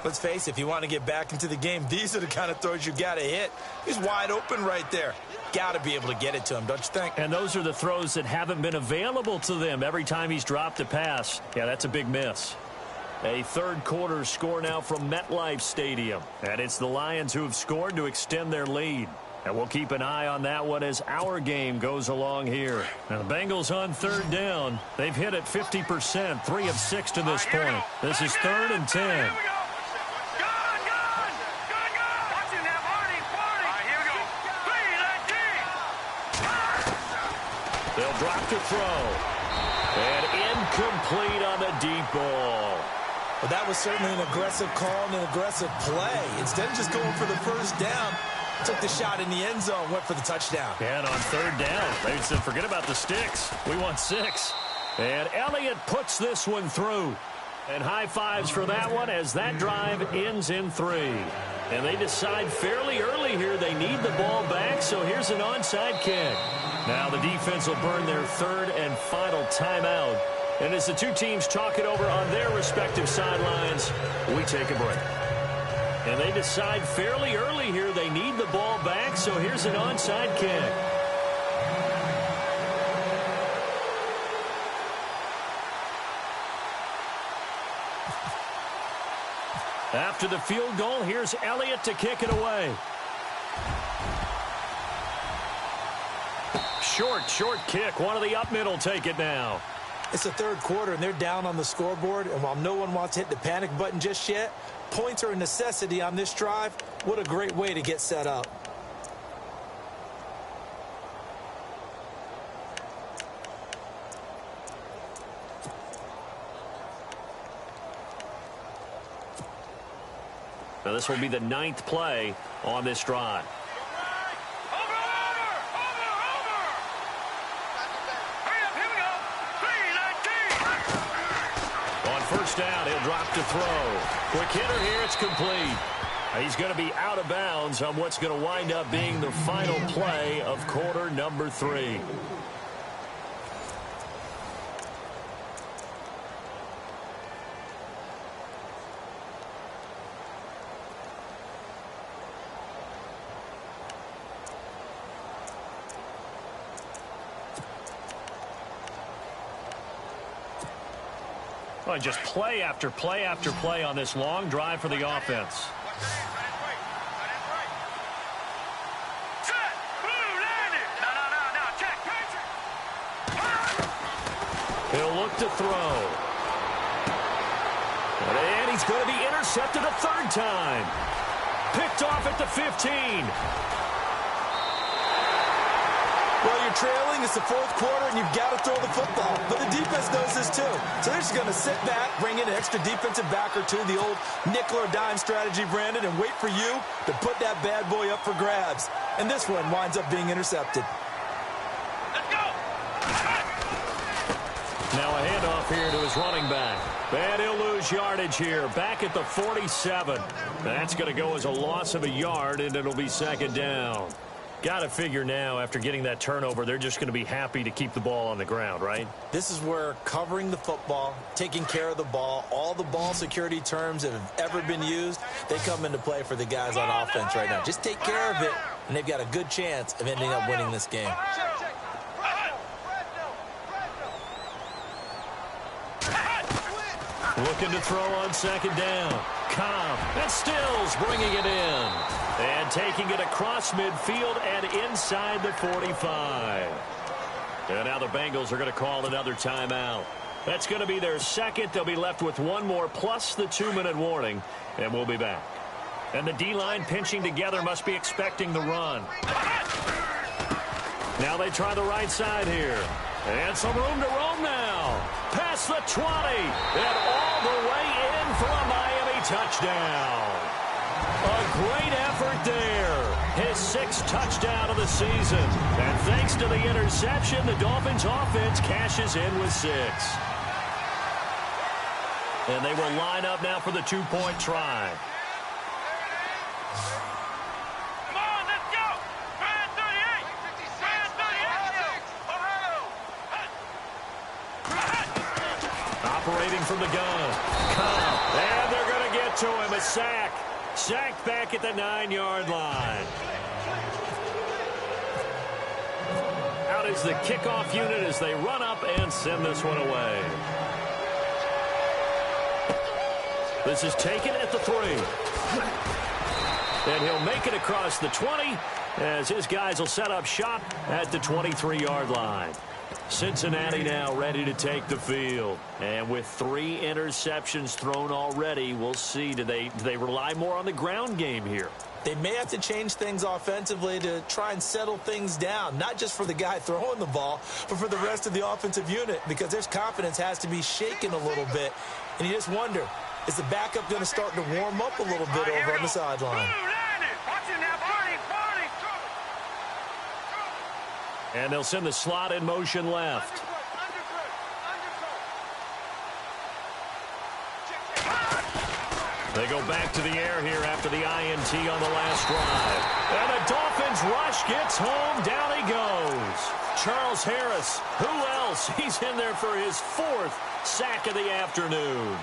Let's face it, if you want to get back into the game, these are the kind of throws you got to hit. He's wide open right there. Got to be able to get it to him, don't you think? And those are the throws that haven't been available to them every time he's dropped a pass. Yeah, that's a big miss. A third quarter score now from MetLife Stadium. And it's the Lions who have scored to extend their lead. And we'll keep an eye on that one as our game goes along here. Now the Bengals on third down. They've hit it 50%, 3 of 6 to this point. This is 3rd and 10. They'll drop to throw. And incomplete on the deep ball. Well, that was certainly an aggressive call and an aggressive play. Instead of just going for the first down, took the shot in the end zone, went for the touchdown. And on third down, they said, forget about the sticks. We want 6. And Elliott puts this one through. And high fives for that one as that drive ends in 3. And they decide fairly early here they need the ball back, so here's an onside kick. Now the defense will burn their 3rd and final timeout. And as the two teams talk it over on their respective sidelines, we take a break. And they decide fairly early here they need the ball back, so here's an onside kick. After the field goal, here's Elliott to kick it away. Short kick. One of the up mid will take it now. It's the third quarter, and they're down on the scoreboard. And while no one wants to hit the panic button just yet, points are a necessity on this drive. What a great way to get set up. Now this will be the 9th play on this drive. First down, he'll drop to throw. Quick hitter here, it's complete. He's going to be out of bounds on what's going to wind up being the final play of quarter number 3. Well, just play after play after play on this long drive for the offense. He'll look to throw. And he's going to be intercepted a 3rd time. Picked off at the 15. Well, you're trailing. It's the 4th quarter, and you've got to throw the football. But the defense knows this, too. So they're just going to sit back, bring in an extra defensive back or two, the old nickel or dime strategy, Brandon, and wait for you to put that bad boy up for grabs. And this one winds up being intercepted. Let's go! Now a handoff here to his running back. And he'll lose yardage here, back at the 47. That's going to go as a loss of a yard, and it'll be 2nd down. Got to figure now, after getting that turnover, they're just going to be happy to keep the ball on the ground, right? This is where covering the football, taking care of the ball, all the ball security terms that have ever been used, they come into play for the guys on offense right now. Just take care of it, and they've got a good chance of ending up winning this game. Looking to throw on 2nd down. Cobb and Stills bringing it in. And taking it across midfield and inside the 45. And now the Bengals are going to call another timeout. That's going to be their 2nd. They'll be left with 1 more plus the 2-minute warning. And we'll be back. And the D-line pinching together must be expecting the run. Now they try the right side here. And some room to roam now. Past the 20. And all the way in for a Miami touchdown. A great effort there. His 6th touchdown of the season. And thanks to the interception, the Dolphins offense cashes in with 6. And they will line up now for the 2-point try. Come on, let's go! Brand 38! Brand 38! Operating from the gun. Cobb. And they're going to get to him. A sack. Sacked back at the 9-yard line. Out is the kickoff unit as they run up and send this one away. This is taken at the 3. And he'll make it across the 20 as his guys will set up shop at the 23-yard line. Cincinnati now ready to take the field. And with 3 interceptions thrown already, we'll see. Do they rely more on the ground game here? They may have to change things offensively to try and settle things down, not just for the guy throwing the ball, but for the rest of the offensive unit, because their confidence has to be shaken a little bit. And you just wonder, is the backup going to start to warm up a little bit over on the sideline? And they'll send the slot in motion left. They go back to the air here after the INT on the last drive. And the Dolphins rush gets home. Down he goes. Charles Harris. Who else? He's in there for his 4th sack of the afternoon.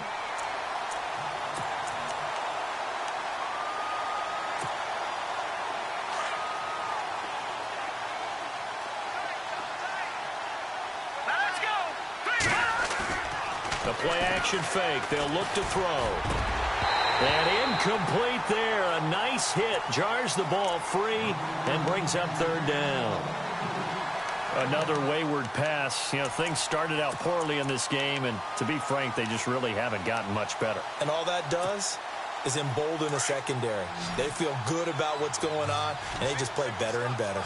The play-action fake. They'll look to throw. And incomplete there. A nice hit. Jars the ball free and brings up 3rd down. Another wayward pass. You know, things started out poorly in this game, and to be frank, they just really haven't gotten much better. And all that does is embolden the secondary. They feel good about what's going on, and they just play better and better.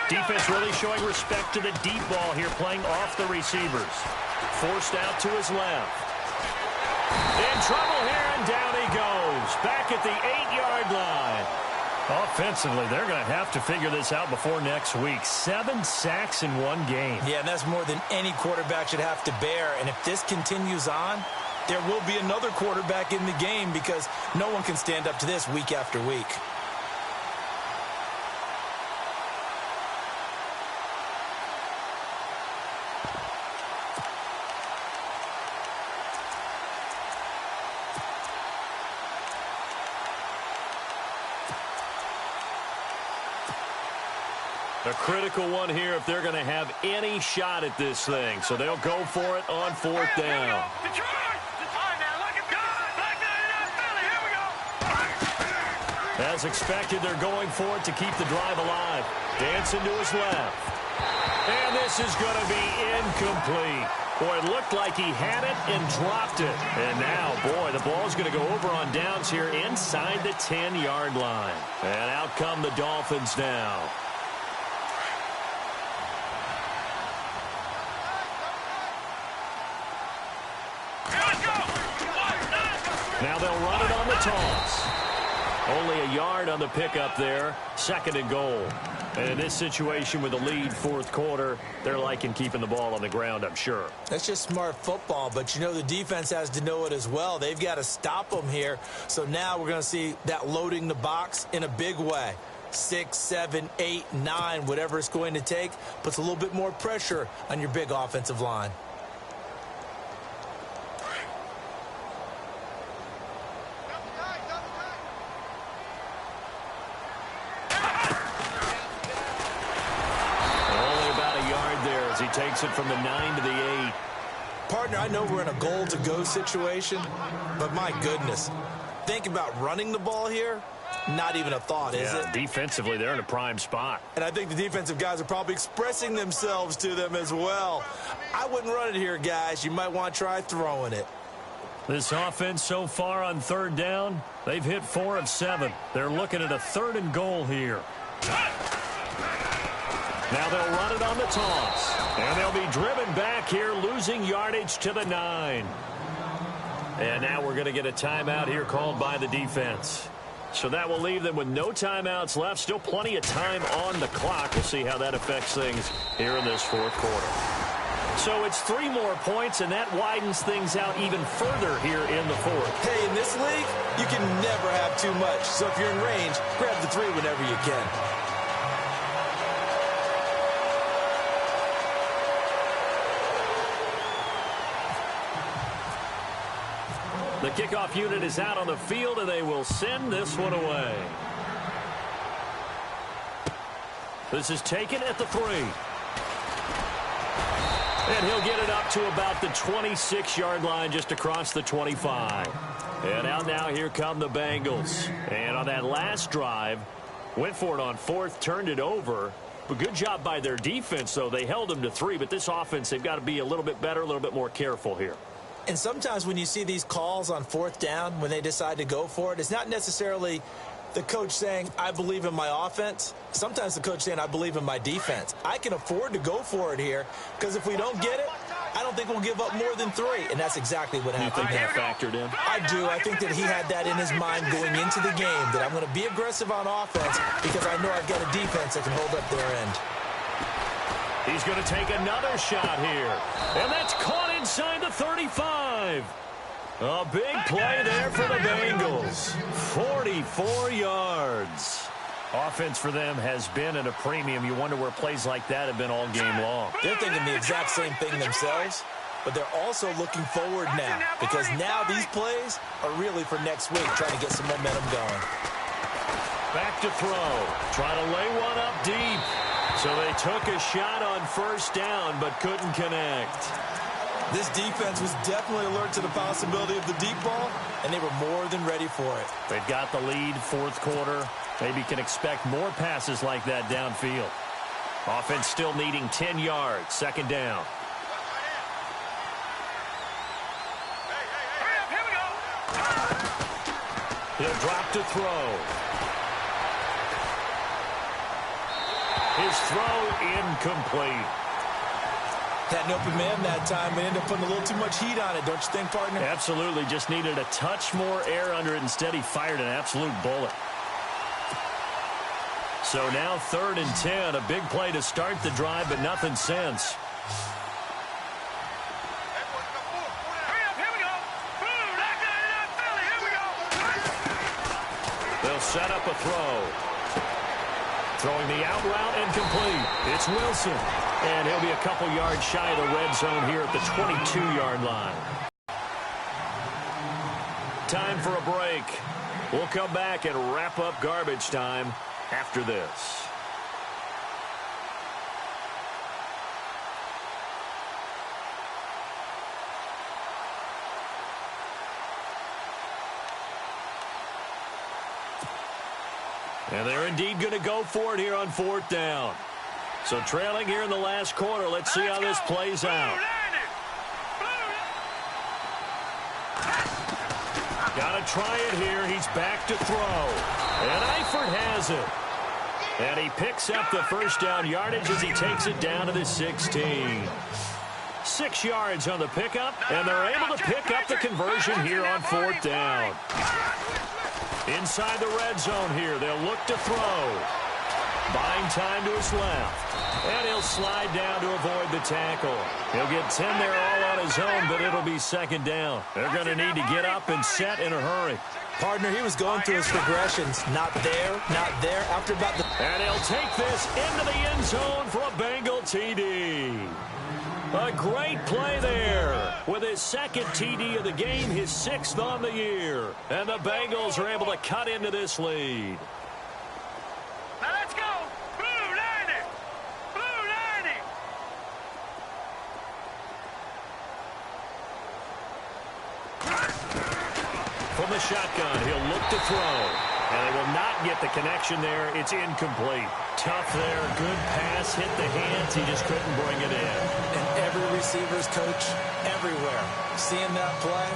Defense really showing respect to the deep ball here, playing off the receivers. Forced out to his left. In trouble here, and down he goes. Back at the 8-yard line. Offensively, they're going to have to figure this out before next week. 7 sacks in one game. Yeah, and that's more than any quarterback should have to bear. And if this continues on, there will be another quarterback in the game because no one can stand up to this week after week. A critical one here if they're going to have any shot at this thing. So they'll go for it on 4th down. As expected, they're going for it to keep the drive alive. Dancing to his left. And this is going to be incomplete. Boy, it looked like he had it and dropped it. And now, boy, the ball's going to go over on downs here inside the 10-yard line. And out come the Dolphins now. Now they'll run it on the toss. Only a yard on the pickup there. 2nd and goal. And in this situation with a lead 4th quarter, they're liking keeping the ball on the ground, I'm sure. That's just smart football, but you know the defense has to know it as well. They've got to stop them here. So now we're going to see that loading the box in a big way. 6, 7, 8, 9, whatever it's going to take, puts a little bit more pressure on your big offensive line. He takes it from the 9 to the 8. Partner, I know we're in a goal-to-go situation, but my goodness, think about running the ball here. Not even a thought, is it? Defensively, they're in a prime spot. And I think the defensive guys are probably expressing themselves to them as well. I wouldn't run it here, guys. You might want to try throwing it. This offense so far on 3rd down, they've hit 4 of 7. They're looking at a 3rd and goal here. Now they'll run it on the toss. And they'll be driven back here, losing yardage to the 9. And now we're going to get a timeout here called by the defense. So that will leave them with no timeouts left. Still plenty of time on the clock. We'll see how that affects things here in this 4th quarter. So it's 3 more points, and that widens things out even further here in the 4th. Hey, in this league, you can never have too much. So if you're in range, grab the 3 whenever you can. The kickoff unit is out on the field, and they will send this one away. This is taken at the 3. And he'll get it up to about the 26-yard line, just across the 25. And out now, here come the Bengals. And on that last drive, Went for it on fourth, turned it over. But good job by their defense, though. They held them to 3, but this offense, they've got to be a little bit better, a little bit more careful here. And sometimes when you see these calls on fourth down, when they decide to go for it, it's not necessarily the coach saying, I believe in my offense. Sometimes the coach saying, I believe in my defense. I can afford to go for it here because if we don't get it, I don't think we'll give up more than 3. And that's exactly what happened. You think that factored in? I do. I think that he had that in his mind going into the game, that I'm going to be aggressive on offense because I know I've got a defense that can hold up their end. He's going to take another shot here. And that's caught inside the 35. A big play there for the Bengals. 44 yards. Offense for them has been at a premium. You wonder where plays like that have been all game long. They're thinking the exact same thing themselves, but they're also looking forward now because now these plays are really for next week, trying to get some momentum going. Back to throw. Try to lay one up deep. So they took a shot on first down, but couldn't connect. This defense was definitely alert to the possibility of the deep ball, and they were more than ready for it. They've got the lead, fourth quarter. Maybe can expect more passes like that downfield. Offense still needing 10 yards, second down. Here we go. He'll drop to throw. His throw incomplete. Had an open man that time, but ended up putting a little too much heat on it, don't you think, partner? Absolutely. Just needed a touch more air under it. Instead, he fired an absolute bullet. So now 3rd and 10. A big play to start the drive, but nothing since. Here we go. Boom, Philly. Here we go. They'll set up a throw. Throwing the out route and complete. It's Wilson. And he'll be a couple yards shy of the red zone here at the 22-yard line. Time for a break. We'll come back and wrap up garbage time after this. And they're indeed going to go for it here on 4th down. So trailing here in the last quarter. Let's see how this plays out. Got to try it here. He's back to throw. And Eifert has it. And he picks up the first down yardage as he takes it down to the 16. 6 yards on the pickup, and they're able to pick up the conversion here on 4th down. Inside the red zone here, they'll look to throw. Buying time to his left. And he'll slide down to avoid the tackle. He'll get 10 there all on his own, but it'll be second down. They're going to need to get up and set in a hurry. Partner, he was going through his progressions. Not there, not there. After about the... And he'll take this into the end zone for a Bengal TD. A great play there. With his second TD of the game, his 6th on the year. And the Bengals are able to cut into this lead. Now let's go. Blue 90. Blue 90. From the shotgun, he'll look to throw. And they will not get the connection there. It's incomplete. Tough there. Good pass. Hit the hands. He just couldn't bring it in. And every receiver's coach everywhere. Seeing that play,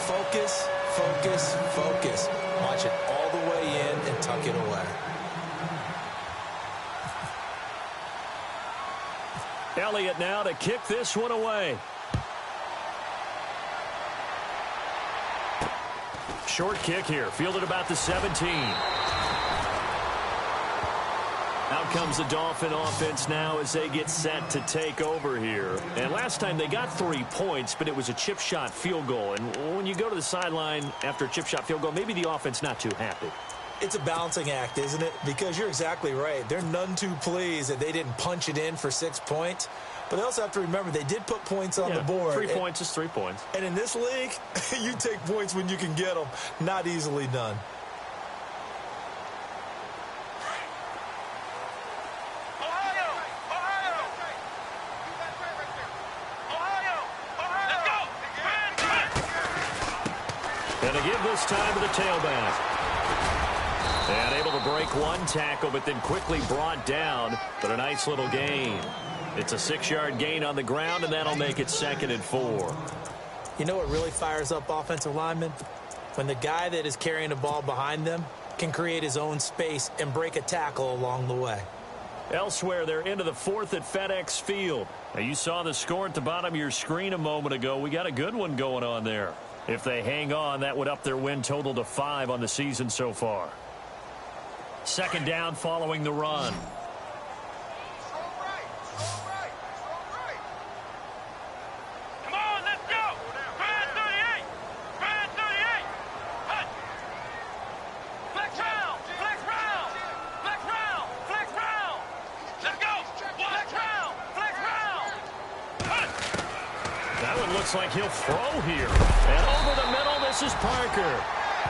focus, focus, focus. Watch it all the way in and tuck it away. Elliott now to kick this one away. Short kick here, fielded about the 17. Out comes the Dolphin offense now as they get set to take over here. And last time they got 3 points, but it was a chip shot field goal. And when you go to the sideline after a chip shot field goal, maybe the offense not too happy. It's a balancing act, isn't it? Because you're exactly right. They're none too pleased that they didn't punch it in for 6 points. But they also have to remember they did put points on the board. 3 points is 3 points. And in this league, you take points when you can get them. Not easily done. Ohio. Let's go. And to give this time to the tailback. And able to break one tackle, but then quickly brought down. But a nice little gain. It's a 6-yard gain on the ground, and that'll make it 2nd and 4. You know what really fires up offensive linemen? When the guy that is carrying the ball behind them can create his own space and break a tackle along the way. Elsewhere, they're into the 4th at FedEx Field. Now, you saw the score at the bottom of your screen a moment ago. We got a good one going on there. If they hang on, that would up their win total to 5 on the season so far. 2nd down following the run. Come on, let's go. Fred 38. Fred 38. Hut. Flex round. Flex round. Flex round. Flex round. Let's go. Flex round. Flex round. Hut. That one looks like he'll throw here. And over the middle, this is Parker.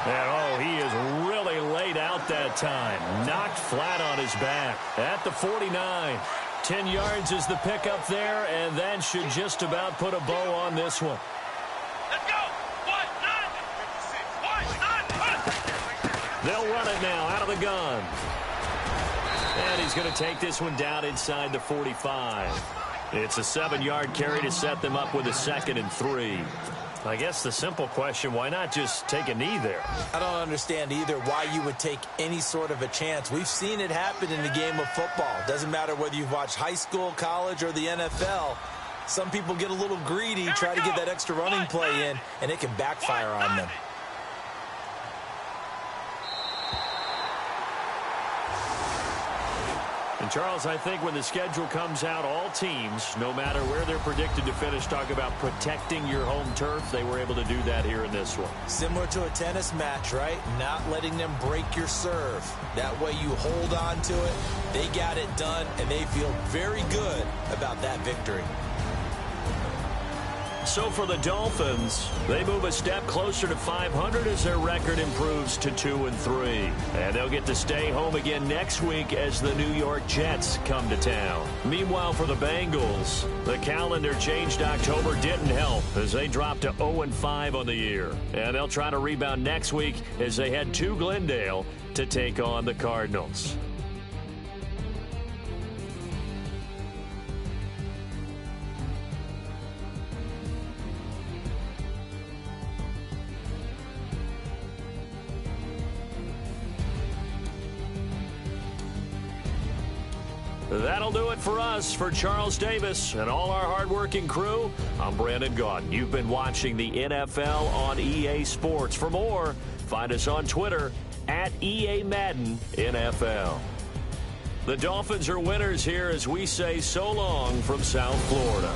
And, oh, he is really laid out that time. Knocked flat on his back at the 49. 10 yards is the pickup there, and that should just about put a bow on this one. Let's go. What? None. What? None. Hut. They'll run it now out of the gun. And he's going to take this one down inside the 45. It's a 7-yard carry to set them up with a 2nd and 3. I guess the simple question, why not just take a knee there? I don't understand either why you would take any sort of a chance. We've seen it happen in the game of football. Doesn't matter whether you've watched high school, college, or the NFL. Some people get a little greedy, try to get that extra running play in, and it can backfire on them. And, Charles, I think when the schedule comes out, all teams, no matter where they're predicted to finish, talk about protecting your home turf. They were able to do that here in this one. Similar to a tennis match, right? Not letting them break your serve. That way you hold on to it. They got it done, and they feel very good about that victory. So for the Dolphins, they move a step closer to 500 as their record improves to 2-3. And they'll get to stay home again next week as the New York Jets come to town. Meanwhile, for the Bengals, the calendar changed October didn't help as they dropped to 0-5 on the year. And they'll try to rebound next week as they head to Glendale to take on the Cardinals. That'll do it for us. For Charles Davis and all our hardworking crew, I'm Brandon Gaudin. You've been watching the NFL on EA Sports. For more, find us on Twitter at EA Madden NFL. The Dolphins are winners here as we say so long from South Florida.